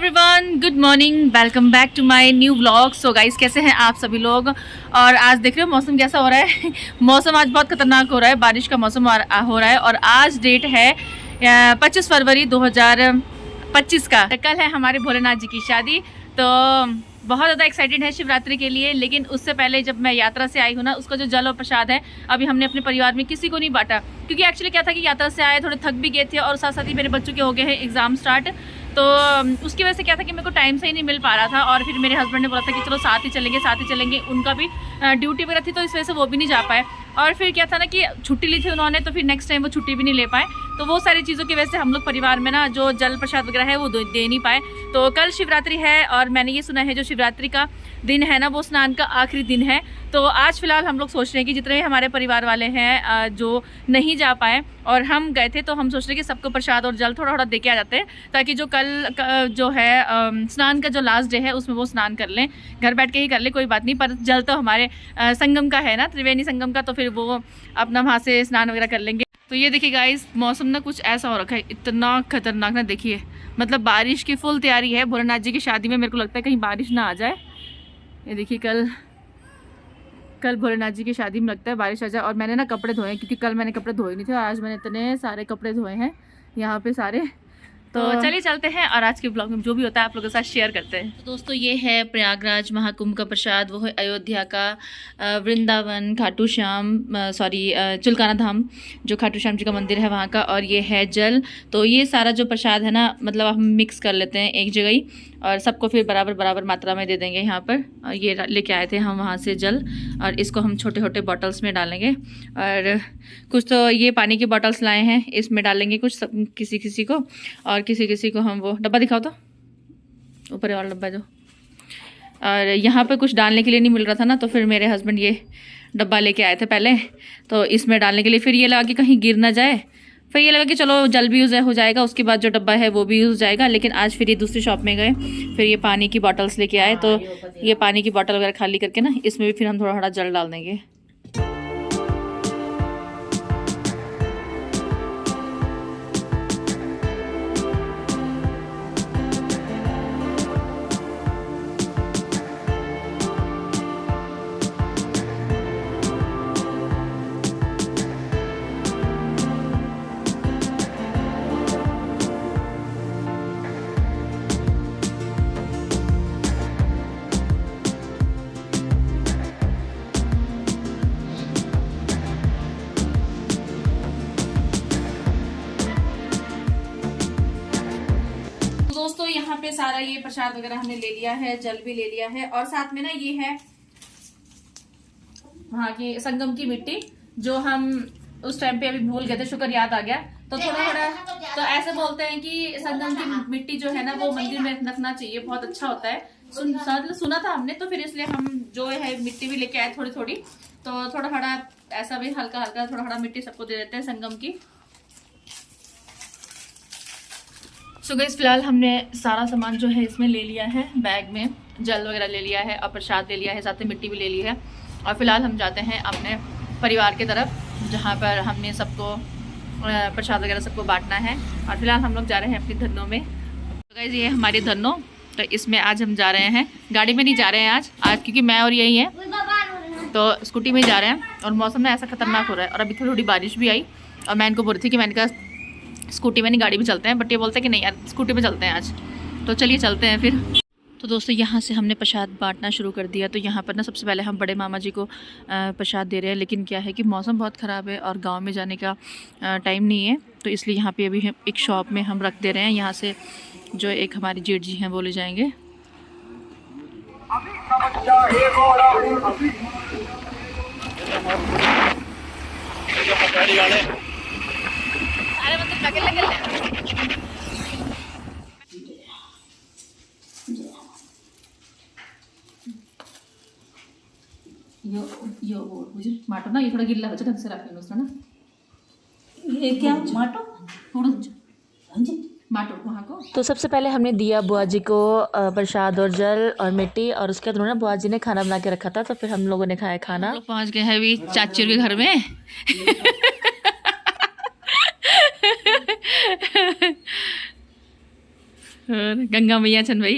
Everyone, good morning, welcome back to my new vlog. So guys, कैसे हैं आप सभी लोग। और आज देख रहे हो मौसम कैसा हो रहा है। मौसम आज बहुत खतरनाक हो रहा है, बारिश का मौसम हो रहा है। और आज डेट है 25 फरवरी 2025 का। कल है हमारे भोलेनाथ जी की शादी। तो बहुत ज़्यादा एक्साइटेड है शिवरात्रि के लिए। लेकिन उससे पहले जब मैं यात्रा से आई हूँ ना, उसका जो जल और प्रसाद है अभी हमने अपने परिवार में किसी को नहीं बांटा। क्योंकि एक्चुअली क्या था कि यात्रा से आए, थोड़े थक भी गए थे और साथ साथ ही मेरे बच्चों के हो गए हैं एग्ज़ाम स्टार्ट। तो उसकी वजह से क्या था कि मेरे को टाइम से ही नहीं मिल पा रहा था। और फिर मेरे हस्बैंड ने बोला था कि चलो साथ ही चलेंगे। उनका भी ड्यूटी वगैरह थी, तो इस वजह से वो भी नहीं जा पाए। और फिर क्या था ना कि छुट्टी ली थी उन्होंने, तो फिर नेक्स्ट टाइम वो छुट्टी भी नहीं ले पाए। तो वो सारी चीज़ों की वजह से हम लोग परिवार में ना जो जल प्रसाद वगैरह है वो दे नहीं पाए। तो कल शिवरात्रि है और मैंने ये सुना है जो शिवरात्रि का दिन है ना, वो स्नान का आखिरी दिन है। तो आज फिलहाल हम लोग सोच रहे हैं कि जितने हमारे परिवार वाले हैं जो नहीं जा पाए और हम गए थे, तो हम सोच रहे हैं कि सबको प्रसाद और जल थोड़ा थोड़ा दे के आ जाते हैं, ताकि जो कल जो है स्नान का जो लास्ट डे है उसमें वो स्नान कर लें। घर बैठ के ही कर ले, कोई बात नहीं, पर जल तो हमारे संगम का है ना, त्रिवेणी संगम का, तो फिर वो अपना वहाँ से स्नान वगैरह कर लेंगे। तो ये देखिए गाइस, मौसम ना कुछ ऐसा हो रखा है, इतना खतरनाक ना। देखिए मतलब बारिश की फुल तैयारी है भोलेनाथ जी की शादी में। मेरे को लगता है कहीं बारिश ना आ जाए। ये देखिए कल भोलेनाथ जी की शादी में लगता है बारिश आ जाए। और मैंने ना कपड़े धोए हैं, क्योंकि कल मैंने कपड़े धोए नहीं थे और आज मैंने इतने सारे कपड़े धोए हैं यहाँ पे सारे। तो चलिए चलते हैं और आज के ब्लॉग में जो भी होता है आप लोगों के साथ शेयर करते हैं। तो दोस्तों, ये है प्रयागराज महाकुंभ का प्रसाद, वो है अयोध्या का, वृंदावन, खाटू श्याम, चिल्काना धाम जो खाटू श्याम जी का मंदिर है वहाँ का। और ये है जल। तो ये सारा जो प्रसाद है ना, मतलब हम मिक्स कर लेते हैं एक जगह ही और सबको फिर बराबर मात्रा में दे देंगे यहाँ पर। और ये लेके आए थे हम वहाँ से जल, और इसको हम छोटे छोटे बॉटल्स में डालेंगे। और कुछ तो ये पानी की बॉटल्स लाए हैं, इसमें डालेंगे कुछ किसी को, और किसी को हम वो डब्बा दिखाओ तो, ऊपर वाला डब्बा जो। और यहाँ पे कुछ डालने के लिए नहीं मिल रहा था ना, तो फिर मेरे हस्बैंड ये डब्बा लेके आए थे पहले, तो इसमें डालने के लिए। फिर ये लगा कि कहीं गिर ना जाए, फिर ये लगा कि चलो जल भी यूज़ हो जाएगा, उसके बाद जो डब्बा है वो भी यूज़ हो जाएगा। लेकिन आज फिर ये दूसरी शॉप में गए, फिर ये पानी की बॉटल्स लेके आए। तो ये पानी की बॉटल वगैरह खाली करके ना, इसमें भी फिर हम थोड़ा थोड़ा जल डाल देंगे। दोस्तों, यहाँ पे सारा ये प्रसाद वगैरह हमने ले लिया है, जल भी ले लिया है, और साथ में ना ये है वहाँ की संगम की मिट्टी, जो हम उस टाइम पे अभी भूल गए थे, शुक्र याद आ गया। तो थोड़ा थोड़ा तो ऐसे बोलते हैं कि संगम की मिट्टी जो है ना, वो मंदिर में रखना चाहिए, बहुत अच्छा होता है। सुना था हमने, तो फिर इसलिए हम जो है मिट्टी भी लेके आए थोड़ी थोड़ी। तो थोड़ा थोड़ा ऐसा भी हल्का हल्का थोड़ा थोड़ा मिट्टी सबको दे देते हैं संगम की। सो गाइस, फिलहाल हमने सारा सामान जो है इसमें ले लिया है, बैग में जल वगैरह ले लिया है और प्रसाद ले लिया है, साथ में मिट्टी भी ले ली है। और फिलहाल हम जाते हैं अपने परिवार के तरफ, जहाँ पर हमने सबको प्रसाद वगैरह सबको बांटना है। और फिलहाल हम लोग जा रहे हैं अपनी धनों में। तो गाइस, ये हमारी धनों, तो इसमें आज हम जा रहे हैं, गाड़ी में नहीं जा रहे हैं आज क्योंकि मैं और यही है, तो स्कूटी में ही जा रहे हैं। और मौसम ना ऐसा खतरनाक हो रहा है, और अभी थोड़ी बारिश भी आई। और मैं इनको बोल रही थी कि मैंने कहा स्कूटी में नहीं गाड़ी में चलते हैं, बट ये बोलते हैं कि नहीं यार स्कूटी में चलते हैं आज। तो चलिए चलते हैं फिर। तो दोस्तों, यहाँ से हमने प्रसाद बांटना शुरू कर दिया। तो यहाँ पर ना सबसे पहले हम बड़े मामा जी को प्रसाद दे रहे हैं। लेकिन क्या है कि मौसम बहुत ख़राब है और गांव में जाने का टाइम नहीं है, तो इसलिए यहाँ पे अभी हम एक शॉप में हम रख दे रहे हैं। यहाँ से जो एक हमारी जेठ जी हैं वो ले जाएंगे। यो वो मुझे माटो ना, ये थोड़ा गिल्ला बचा ढंग से रखें उसका ना। ये क्या माटो थोड़ा माटो वहाँ को। तो सबसे पहले हमने दिया बुआ जी को प्रसाद और जल और मिट्टी, और उसके बाद उन्होंने बुआ जी ने खाना बना के रखा था, तो फिर हम लोगों ने खाया खाना। लोग पहुँच गए हैं अभी चाची के घर में। और गंगा मैया छन भाई।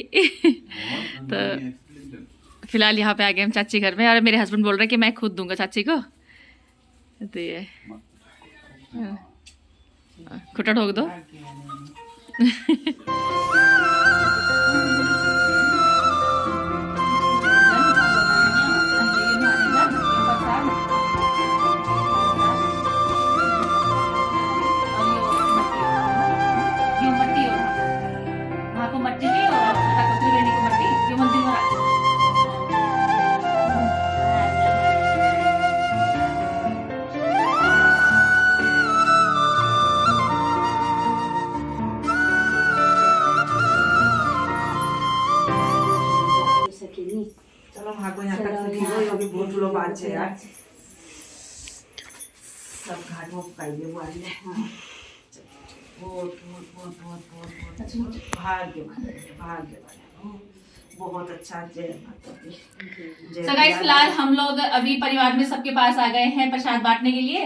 तो फिलहाल यहाँ पे आ गए हम चाची घर में, और मेरे हस्बैंड बोल रहे हैं कि मैं खुद दूंगा चाची को, तो ये खुटा ठोक दो। चलो भागो यहाँ तक ये भी बहुत लोग बात है यार, सब घाट में पकाइए वो आइए। बहुत बहुत बहुत बहुत बहुत बहुत भाग्यवान बहुत अच्छा। जय माता दी। So guys, फिलहाल हम लोग अभी परिवार में सबके पास आ गए हैं प्रसाद बांटने के लिए,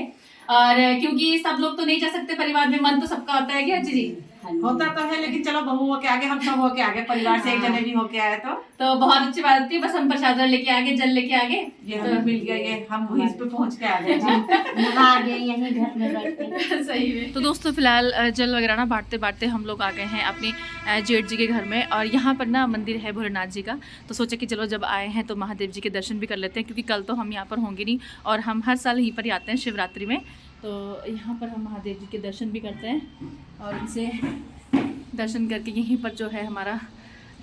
और क्योंकि सब लोग तो नहीं जा सकते परिवार में, मन तो सबका होता है क्या जी? होता तो है, लेकिन चलो बहू हो के आगे, हम सब हो के आगे, परिवार से एक जने भी हो के आए तो बहुत अच्छी बात होती है। बस हम प्रसाद लेके आगे, जल लेके आगे, ये हमें मिल गया, ये हम वहीं पे पहुंच के आ गए यहीं घर में बैठ के। सही में। तो दोस्तों फिलहाल जल वगैरह ना बांटते बांटते हम लोग आ गए हैं अपने जेठ जी के घर में, और यहाँ पर ना मंदिर है भोलेनाथ जी का, तो सोचा कि चलो जब आए हैं तो महादेव जी के दर्शन भी कर लेते हैं, क्योंकि कल तो हम यहाँ पर होंगे नहीं, और हम हर साल यहीं पर ही आते हैं शिवरात्रि में। तो यहाँ पर हम महादेव जी के दर्शन भी करते हैं, और उनसे दर्शन करके यहीं पर जो है हमारा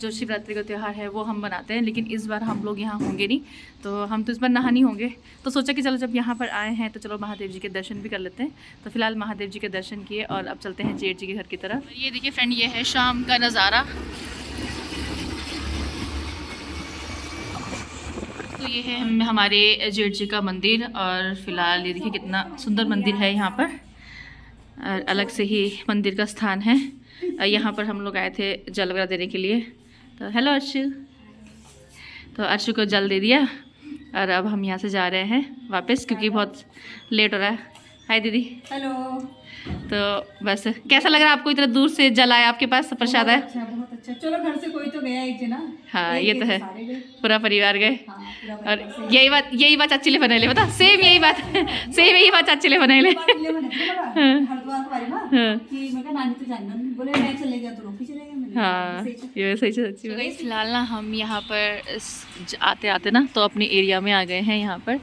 जो शिवरात्रि का त्यौहार है वो हम बनाते हैं। लेकिन इस बार हम लोग यहाँ होंगे नहीं, तो हम तो इस बार नहा नहीं होंगे, तो सोचा कि चलो जब यहाँ पर आए हैं तो चलो महादेव जी के दर्शन भी कर लेते हैं। तो फिलहाल महादेव जी के दर्शन किए और अब चलते हैं जेठ जी के घर की तरफ। ये देखिए फ्रेंड, ये है शाम का नज़ारा। तो ये है हमारे जेठ जी का मंदिर, और फिलहाल ये देखिए कितना सुंदर मंदिर है यहाँ पर, और अलग से ही मंदिर का स्थान है। यहाँ पर हम लोग आए थे जल वगैरह देने के लिए। तो हेलो अर्शु, तो अर्शु को जल दे दिया, और अब हम यहाँ से जा रहे हैं वापस, क्योंकि बहुत लेट हो रहा है। हाय दीदी। हेलो। तो बस कैसा लग रहा है आपको, इतना दूर से जल आया आपके पास, प्रसाद है? बहुत अच्छा। चलो घर से कोई तो गया एक जना। हाँ ये तो है, पूरा परिवार गए। हाँ, और यही बात चाची ले बना ले, बता सेम यही बात सेम यही बात चाची ले बना ले। हाँ ये सही सच्ची बात। फिलहाल ना हम यहाँ पर आते आते ना तो अपने एरिया में आ गए हैं। यहाँ पर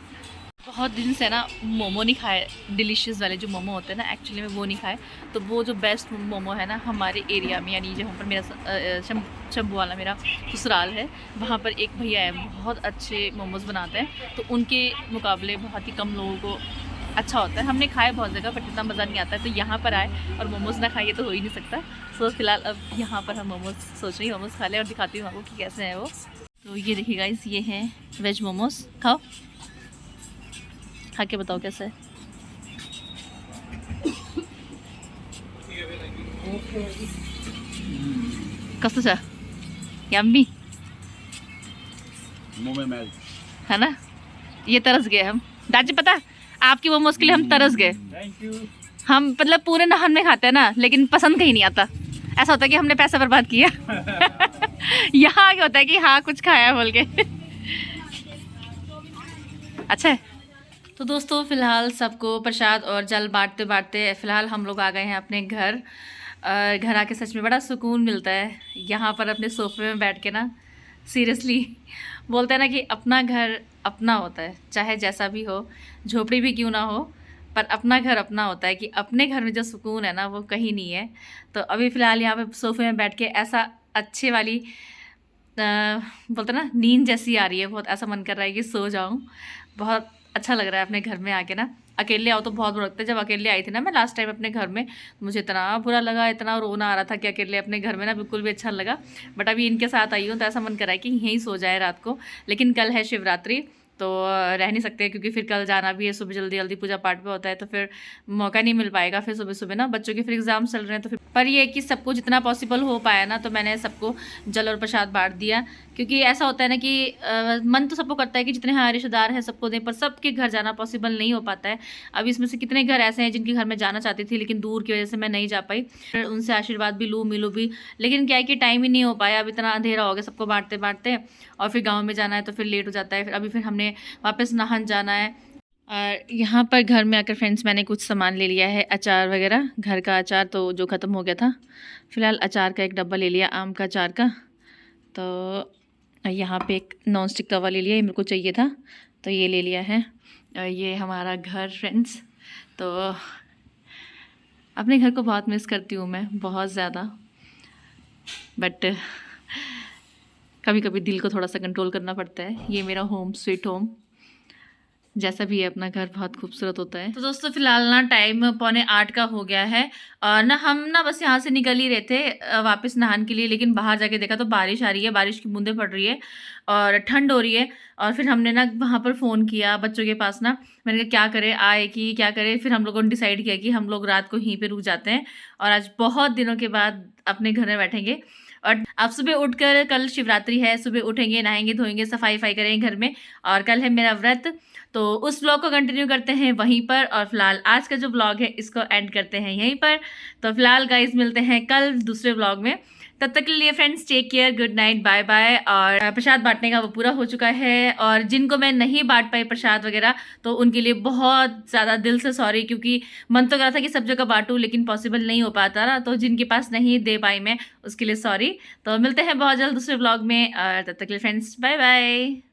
बहुत दिन से ना मोमो नहीं खाए, डिलीशियस वाले जो मोमो होते हैं ना, एक्चुअली में वो नहीं खाए। तो वो जो बेस्ट मोमो है ना हमारे एरिया में, यानी जहाँ पर मेरा शंभू वाला मेरा ससुराल है, वहाँ पर एक भैया है बहुत अच्छे मोमोज़ बनाते हैं। तो उनके मुकाबले बहुत ही कम लोगों को अच्छा होता है। हमने खाए बहुत जगह, बट इतना मज़ा नहीं आता है। तो यहाँ पर आए और मोमोज़ ना खाइए तो हो ही नहीं सकता। सो फिलहाल अब यहाँ पर हम मोमोज़ सोच रही हूँ मोमोज़ खा लें, और दिखाती हूँ आपको कि कैसे हैं वो। तो ये देखिए गाइस, ये हैं वेज मोमोज़, खाओ, खा के बताओ कैसे है। कसं छा यम्मी है ना। ये तरस गए हम, दादी पता आपकी मोमोज के लिए हम तरस गए। हम मतलब पूरे नहान में खाते हैं ना, लेकिन पसंद कहीं नहीं आता। ऐसा होता है कि हमने पैसा बर्बाद किया। यहाँ आगे होता है कि हाँ कुछ खाया बोल के। अच्छा है। तो दोस्तों फिलहाल सबको प्रसाद और जल बांटते बांटते फिलहाल हम लोग आ गए हैं अपने घर। घर आके सच में बड़ा सुकून मिलता है। यहाँ पर अपने सोफे में बैठ के ना, सीरियसली बोलते हैं ना कि अपना घर अपना होता है, चाहे जैसा भी हो, झोपड़ी भी क्यों ना हो, पर अपना घर अपना होता है। कि अपने घर में जो सुकून है ना वो कहीं नहीं है। तो अभी फ़िलहाल यहाँ पे सोफे में बैठ के ऐसा अच्छे वाली बोलते ना नींद जैसी आ रही है, बहुत ऐसा मन कर रहा है कि सो जाऊँ। बहुत अच्छा लग रहा है अपने घर में आके ना। अकेले आओ तो बहुत बुरा लगता है। जब अकेले आई थी ना मैं लास्ट टाइम अपने घर में, तो मुझे इतना बुरा लगा, इतना रोना आ रहा था कि अकेले अपने घर में ना बिल्कुल भी अच्छा लगा। बट अभी इनके साथ आई हूँ तो ऐसा मन कर रहा है कि यहीं सो जाए रात को। लेकिन कल है शिवरात्रि, तो रह नहीं सकते क्योंकि फिर कल जाना भी है, सुबह जल्दी जल्दी पूजा पाठ पे होता है, तो फिर मौका नहीं मिल पाएगा फिर सुबह सुबह ना, बच्चों के फिर एग्जाम चल रहे हैं। तो फिर पर ये कि सबको जितना पॉसिबल हो पाया ना, तो मैंने सबको जल और प्रसाद बांट दिया, क्योंकि ऐसा होता है ना कि मन तो सबको करता है कि जितने हमारे रिश्तेदार हैं सबको दें, पर सबके घर जाना पॉसिबल नहीं हो पाता है। अब इसमें से कितने घर ऐसे हैं जिनके घर में जाना चाहती थी, लेकिन दूर की वजह से मैं नहीं जा पाई, फिर उनसे आशीर्वाद भी लूँ मिलूँ भी, लेकिन क्या है कि टाइम ही नहीं हो पाया। अब इतना अंधेरा हो गया सबको बांटते बांटते, और फिर गाँव में जाना है तो फिर लेट हो जाता है। फिर अभी फिर हमने वापस नहान जाना है। और यहाँ पर घर में आकर फ्रेंड्स मैंने कुछ सामान ले लिया है, अचार वगैरह, घर का अचार तो जो ख़त्म हो गया था, फ़िलहाल अचार का एक डब्बा ले लिया, आम का अचार का। तो यहाँ पे एक नॉन स्टिक तवा ले लिया, ये मेरे को चाहिए था तो ये ले लिया है। और ये हमारा घर फ्रेंड्स, तो अपने घर को बहुत मिस करती हूँ मैं, बहुत ज़्यादा, बट कभी कभी दिल को थोड़ा सा कंट्रोल करना पड़ता है। ये मेरा होम स्वीट होम, जैसा भी है अपना घर बहुत खूबसूरत होता है। तो दोस्तों फिलहाल ना टाइम 7:45 का हो गया है, और ना हम ना बस यहाँ से निकल ही रहे थे वापस नहाने के लिए, लेकिन बाहर जाके देखा तो बारिश आ रही है, बारिश की बूंदें पड़ रही है और ठंड हो रही है। और फिर हमने ना वहाँ पर फ़ोन किया बच्चों के पास ना, मैंने कहा क्या करें, आए कि क्या करें। फिर हम लोगों ने डिसाइड किया कि हम लोग रात को यहीं पर रुक जाते हैं, और आज बहुत दिनों के बाद अपने घर में बैठेंगे। और आप सुबह उठकर, कल शिवरात्रि है, सुबह उठेंगे, नहाएंगे धोएंगे, सफाई करेंगे घर में, और कल है मेरा व्रत, तो उस व्लॉग को कंटिन्यू करते हैं वहीं पर। और फिलहाल आज का जो व्लॉग है इसको एंड करते हैं यहीं पर। तो फिलहाल गाइज मिलते हैं कल दूसरे व्लॉग में, तब तक के लिए friends take care, good night, bye bye. और प्रसाद बांटने का वो पूरा हो चुका है, और जिनको मैं नहीं बांट पाई प्रसाद वगैरह, तो उनके लिए बहुत ज़्यादा दिल से सॉरी, क्योंकि मन तो करा था कि सब जगह बांटूँ, लेकिन पॉसिबल नहीं हो पाता ना, तो जिनके पास नहीं दे पाई मैं उसके लिए सॉरी। तो मिलते हैं बहुत जल्द दूसरे व्लॉग में, और तब तक के लिए फ्रेंड्स बाय बाय।